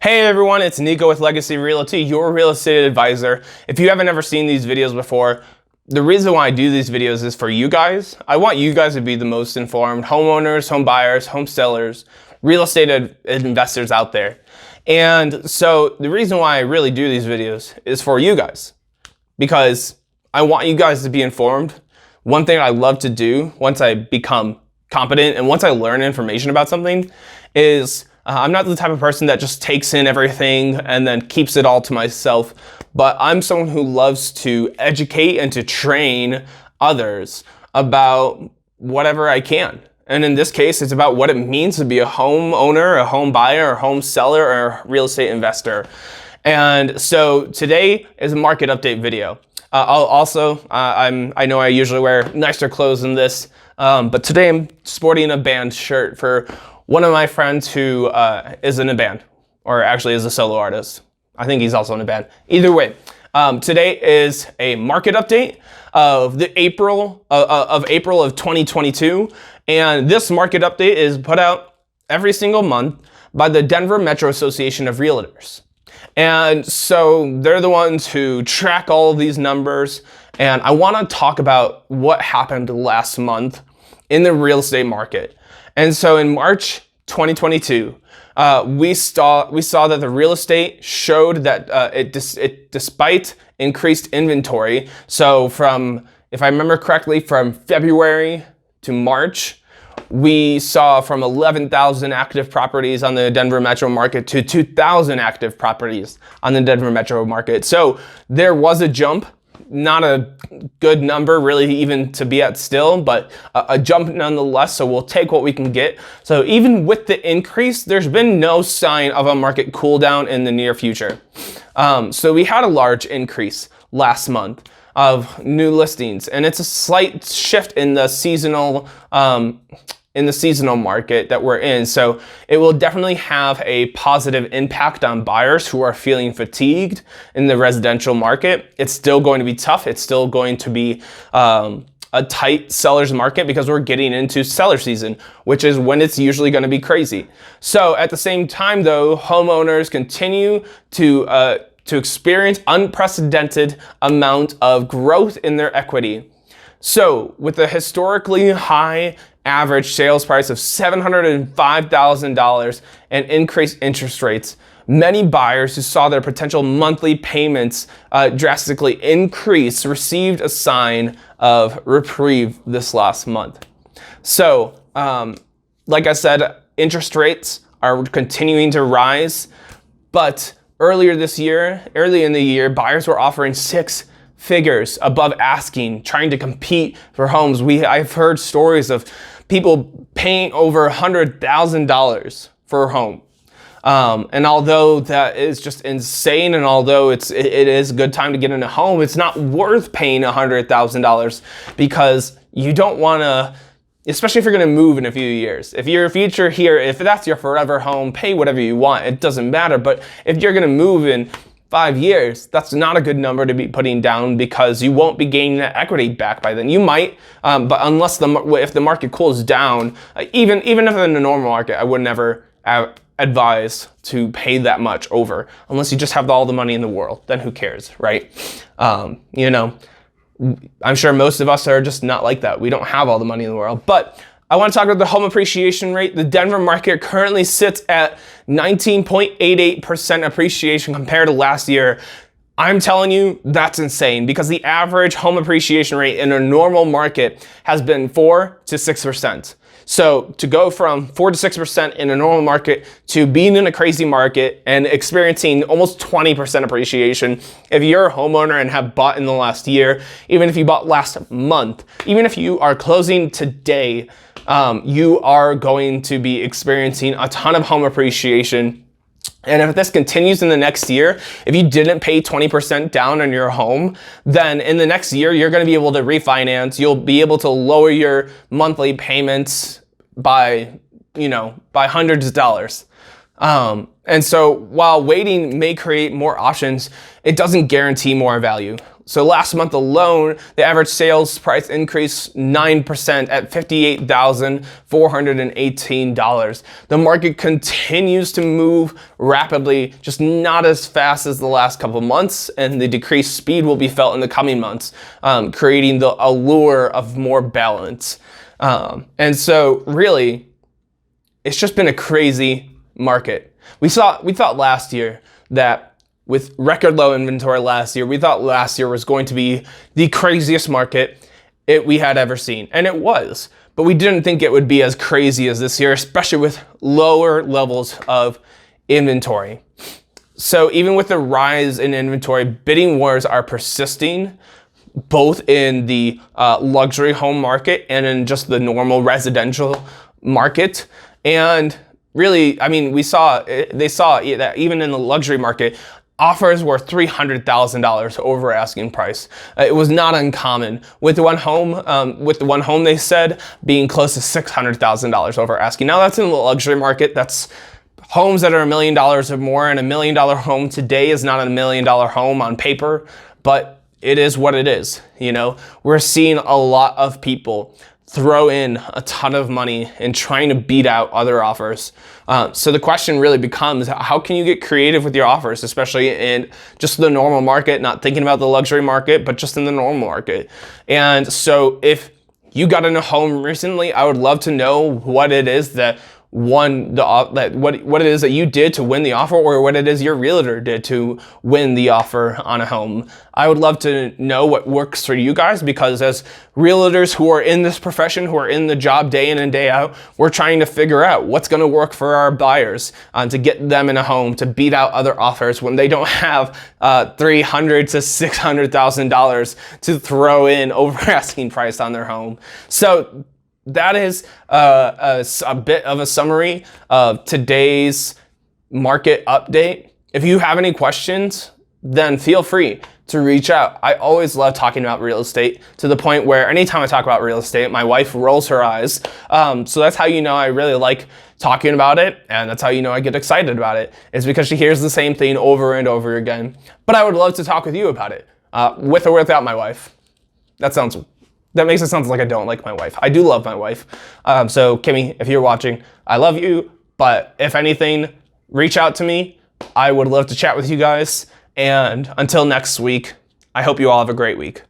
Hey everyone, it's Nico with Legacy Realty, your real estate advisor. If you haven't ever seen these videos before, the reason why I do these videos is for you guys. I want you guys to be the most informed homeowners, home buyers, home sellers, real estate investors out there. And so the reason why I really do these videos is for you guys, because I want you guys to be informed. One thing I love to do once I become competent and once I learn information about something is I'm not the type of person that just takes in everything and then keeps it all to myself, but I'm someone who loves to educate and to train others about whatever I can. And in this case, it's about what it means to be a homeowner, a home buyer, a home seller, or a real estate investor. And so today is a market update video. I know I usually wear nicer clothes than this, but today I'm sporting a band shirt for one of my friends who is in a band, or actually is a solo artist. I think he's also in a band. Either way, today is a market update of the April of 2022, and this market update is put out every single month by the Denver Metro Association of Realtors. And so they're the ones who track all of these numbers, and I want to talk about what happened last month in the real estate market. And so in March 2022, we saw that the real estate showed that despite increased inventory, so from, if I remember correctly, from February to March, we saw from 11,000 active properties on the Denver metro market to 2,000 active properties on the Denver metro market. So there was a jump. Not a good number really even to be at still, but a jump nonetheless, so we'll take what we can get. So even with the increase, there's been no sign of a market cool down in the near future. So we had a large increase last month of new listings, and it's a slight shift in the seasonal market that we're in. So it will definitely have a positive impact on buyers who are feeling fatigued in the residential market. It's still going to be tough. It's still going to be a tight seller's market because we're getting into seller season, which is when it's usually going to be crazy. So at the same time though, homeowners continue to experience unprecedented amount of growth in their equity. So with a historically high average sales price of $705,000 and increased interest rates, many buyers who saw their potential monthly payments drastically increase received a sign of reprieve this last month. So, like I said, interest rates are continuing to rise, but early in the year, buyers were offering six figures above asking, trying to compete for homes. I've heard stories of people paying over $100,000 for a home. And although that is just insane, and although it is a good time to get in a home, it's not worth paying $100,000 because you don't want to, especially if you're going to move in a few years. If your future here, if that's your forever home, pay whatever you want. It doesn't matter. But if you're going to move in 5 years, that's not a good number to be putting down because you won't be gaining that equity back by then. You might, but unless if the market cools down, even if in a normal market, I would never advise to pay that much over unless you just have all the money in the world. Then who cares, right? I'm sure most of us are just not like that. We don't have all the money in the world, but I want to talk about the home appreciation rate. The Denver market currently sits at 19.88% appreciation compared to last year. I'm telling you, that's insane because the average home appreciation rate in a normal market has been 4 to 6%. So to go from 4 to 6% in a normal market to being in a crazy market and experiencing almost 20% appreciation, if you're a homeowner and have bought in the last year, even if you bought last month, even if you are closing today, you are going to be experiencing a ton of home appreciation. And if this continues in the next year, if you didn't pay 20% down on your home, then in the next year, you're going to be able to refinance. You'll be able to lower your monthly payments by hundreds of dollars. And so while waiting may create more options, it doesn't guarantee more value. So last month alone, the average sales price increased 9% at $58,418. The market continues to move rapidly, just not as fast as the last couple of months, and the decreased speed will be felt in the coming months, creating the allure of more balance. And so really, it's just been a crazy market. We thought last year that with record low inventory last year, we thought last year was going to be the craziest market we had ever seen. And it was, but we didn't think it would be as crazy as this year, especially with lower levels of inventory. So even with the rise in inventory, bidding wars are persisting, both in the luxury home market and in just the normal residential market. And really, I mean, they saw that even in the luxury market, offers were $300,000 over asking price. It was not uncommon with the one home they said being close to $600,000 over asking. Now that's in the luxury market. That's homes that are $1 million or more, and $1 million home today is not a $1 million home on paper, but it is what it is. You know, we're seeing a lot of people throw in a ton of money and trying to beat out other offers. So the question really becomes, how can you get creative with your offers, especially in just the normal market, not thinking about the luxury market, but just in the normal market. And so if you got in a home recently, I would love to know what it is that what it is that you did to win the offer, or what it is your realtor did to win the offer on a home. I would love to know what works for you guys, because as realtors who are in this profession, who are in the job day in and day out, we're trying to figure out what's going to work for our buyers to get them in a home, to beat out other offers when they don't have $300,000 to $600,000 to throw in over asking price on their home. So that is a bit of a summary of today's market update. If you have any questions, then feel free to reach out. I always love talking about real estate, to the point where anytime I talk about real estate, my wife rolls her eyes. So that's how you know I really like talking about it, and that's how you know I get excited about it, is because she hears the same thing over and over again. But I would love to talk with you about it, with or without my wife. That makes it sound like I don't like my wife. I do love my wife. So Kimmy, if you're watching, I love you. But if anything, reach out to me. I would love to chat with you guys. And until next week, I hope you all have a great week.